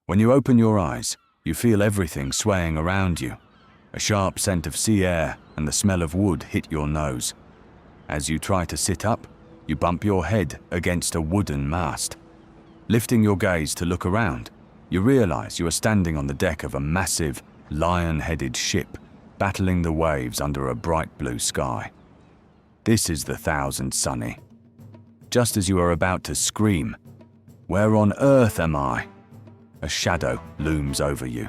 When you open your eyes, you feel everything swaying around you. A sharp scent of sea air and the smell of wood hit your nose. As you try to sit up, you bump your head against a wooden mast. Lifting your gaze to look around, you realize you are standing on the deck of a massive, lion-headed ship, battling the waves under a bright blue sky. This is the Thousand Sunny. Just as you are about to scream, "Where on earth am I?" a shadow looms over you.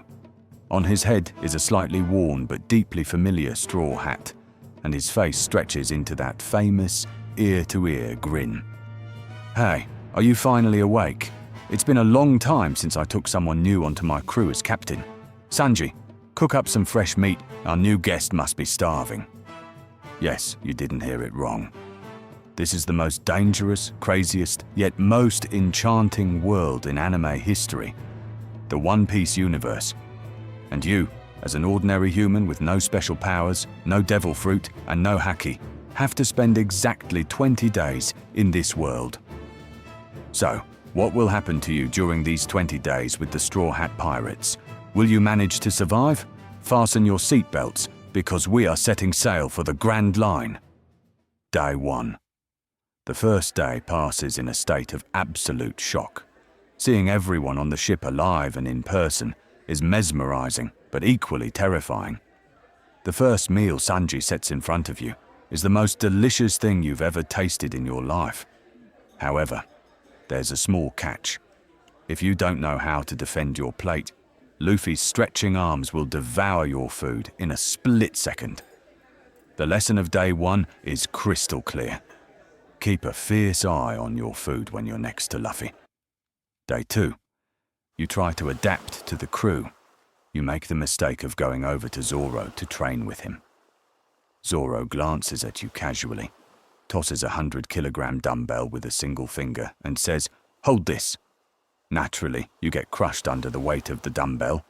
On his head is a slightly worn but deeply familiar straw hat, and his face stretches into that famous ear-to-ear grin. "Hey, are you finally awake? It's been a long time since I took someone new onto my crew as captain. Sanji, cook up some fresh meat. Our new guest must be starving." Yes, you didn't hear it wrong. This is the most dangerous, craziest, yet most enchanting world in anime history. The One Piece universe. And you, as an ordinary human with no special powers, no devil fruit, and no haki, have to spend exactly 20 days in this world. So, what will happen to you during these 20 days with the Straw Hat Pirates? Will you manage to survive? Fasten your seatbelts, because we are setting sail for the Grand Line. Day 1. The first day passes in a state of absolute shock. Seeing everyone on the ship alive and in person is mesmerizing, but equally terrifying. The first meal Sanji sets in front of you is the most delicious thing you've ever tasted in your life. However, there's a small catch. If you don't know how to defend your plate, Luffy's stretching arms will devour your food in a split second. The lesson of day 1 is crystal clear. Keep a fierce eye on your food when you're next to Luffy. Day 2. You try to adapt to the crew. You make the mistake of going over to Zoro to train with him. Zoro glances at you casually, tosses a 100-kilogram dumbbell with a single finger and says, "Hold this." Naturally, you get crushed under the weight of the dumbbell.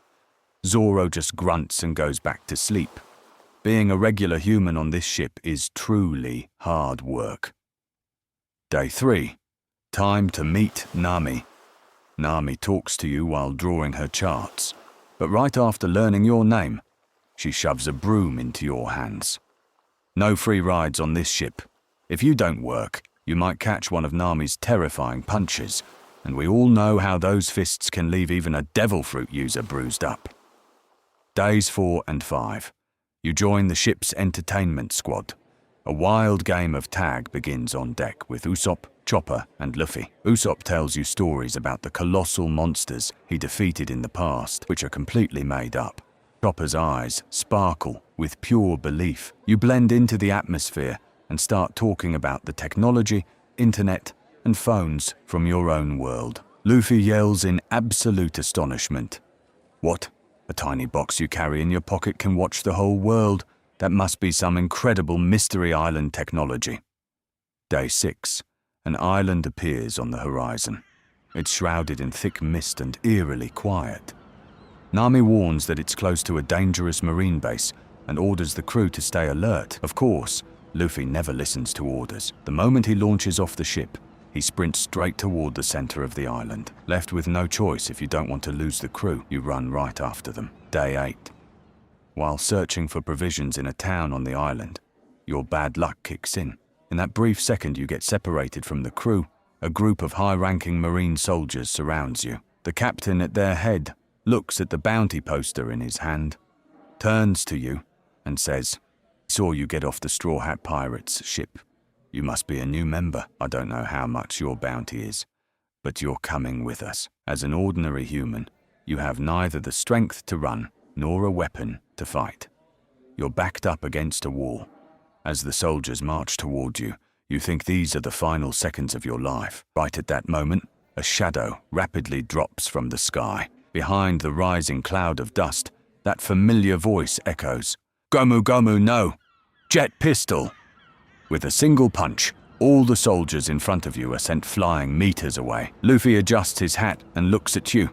Zoro just grunts and goes back to sleep. Being a regular human on this ship is truly hard work. Day 3. Time to meet Nami. Nami talks to you while drawing her charts, but right after learning your name, she shoves a broom into your hands. No free rides on this ship. If you don't work, you might catch one of Nami's terrifying punches, and we all know how those fists can leave even a devil fruit user bruised up. Days 4 and 5. You join the ship's entertainment squad. A wild game of tag begins on deck with Usopp, Chopper, and Luffy. Usopp tells you stories about the colossal monsters he defeated in the past, which are completely made up. Chopper's eyes sparkle with pure belief. You blend into the atmosphere and start talking about the technology, internet, and phones from your own world. Luffy yells in absolute astonishment. "What? A tiny box you carry in your pocket can watch the whole world? That must be some incredible Mystery Island technology." Day 6. An island appears on the horizon. It's shrouded in thick mist and eerily quiet. Nami warns that it's close to a dangerous marine base and orders the crew to stay alert. Of course, Luffy never listens to orders. The moment he launches off the ship, he sprints straight toward the center of the island. Left with no choice if you don't want to lose the crew, you run right after them. Day 8. While searching for provisions in a town on the island, your bad luck kicks in. In that brief second you get separated from the crew, a group of high-ranking marine soldiers surrounds you. The captain at their head looks at the bounty poster in his hand, turns to you, and says, "Saw you get off the Straw Hat Pirates ship. You must be a new member. I don't know how much your bounty is, but you're coming with us. As an ordinary human, you have neither the strength to run nor a weapon to fight. You're backed up against a wall. As the soldiers march toward you, you think these are the final seconds of your life. Right at that moment, a shadow rapidly drops from the sky. Behind the rising cloud of dust, that familiar voice echoes, "Gomu Gomu no! Jet pistol!" With a single punch, all the soldiers in front of you are sent flying meters away. Luffy adjusts his hat and looks at you.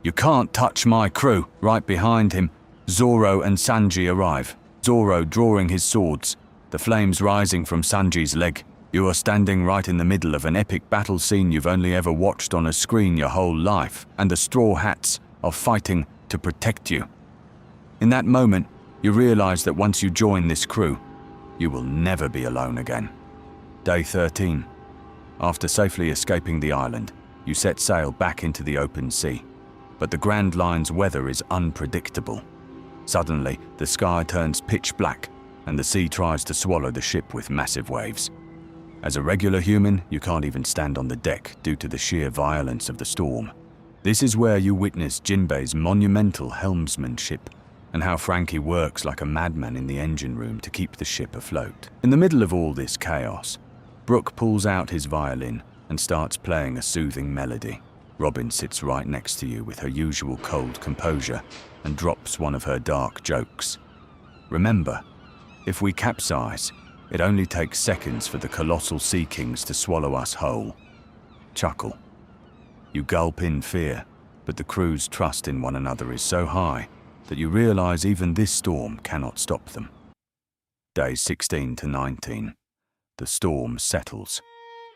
"You can't touch my crew." Right behind him, Zoro and Sanji arrive. Zoro drawing his swords, the flames rising from Sanji's leg. You are standing right in the middle of an epic battle scene you've only ever watched on a screen your whole life, and the Straw Hats are fighting to protect you. In that moment, you realize that once you join this crew, you will never be alone again. Day 13. After safely escaping the island, you set sail back into the open sea. But the Grand Line's weather is unpredictable. Suddenly, the sky turns pitch black, and the sea tries to swallow the ship with massive waves. As a regular human, you can't even stand on the deck due to the sheer violence of the storm. This is where you witness Jinbei's monumental helmsmanship and how Frankie works like a madman in the engine room to keep the ship afloat. In the middle of all this chaos, Brooke pulls out his violin and starts playing a soothing melody. Robin sits right next to you with her usual cold composure and drops one of her dark jokes. Remember, if we capsize, it only takes seconds for the colossal sea kings to swallow us whole. Chuckle. You gulp in fear, but the crew's trust in one another is so high that you realize even this storm cannot stop them. Days 16 to 19. The storm settles.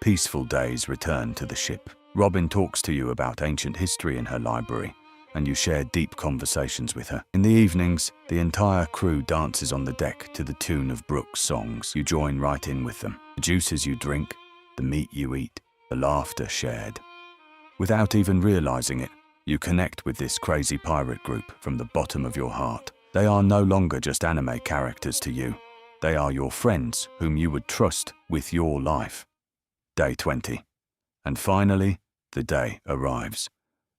Peaceful days return to the ship. Robin talks to you about ancient history in her library, and you share deep conversations with her. In the evenings, the entire crew dances on the deck to the tune of Brooke's songs. You join right in with them. The juices you drink, the meat you eat, the laughter shared. Without even realizing it, you connect with this crazy pirate group from the bottom of your heart. They are no longer just anime characters to you. They are your friends whom you would trust with your life. Day 20. And finally, the day arrives.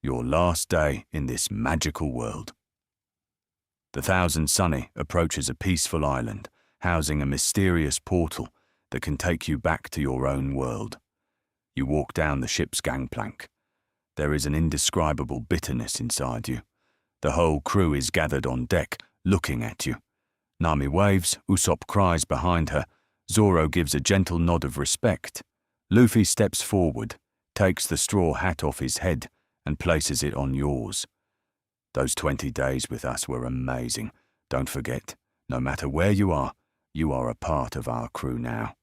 Your last day in this magical world. The Thousand Sunny approaches a peaceful island, housing a mysterious portal that can take you back to your own world. You walk down the ship's gangplank. There is an indescribable bitterness inside you. The whole crew is gathered on deck, looking at you. Nami waves, Usopp cries behind her, Zoro gives a gentle nod of respect. Luffy steps forward, takes the straw hat off his head, and places it on yours. Those 20 days with us were amazing. Don't forget, no matter where you are a part of our crew now.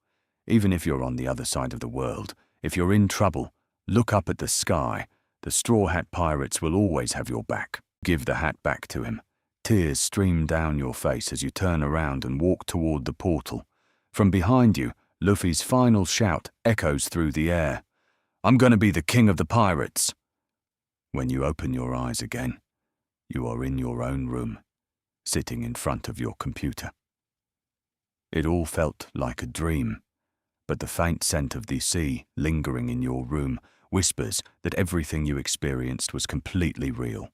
Even if you're on the other side of the world, if you're in trouble, look up at the sky. The Straw Hat Pirates will always have your back. Give the hat back to him. Tears stream down your face as you turn around and walk toward the portal. From behind you, Luffy's final shout echoes through the air. "I'm gonna be the king of the pirates." When you open your eyes again, you are in your own room, sitting in front of your computer. It all felt like a dream, but the faint scent of the sea lingering in your room whispers that everything you experienced was completely real.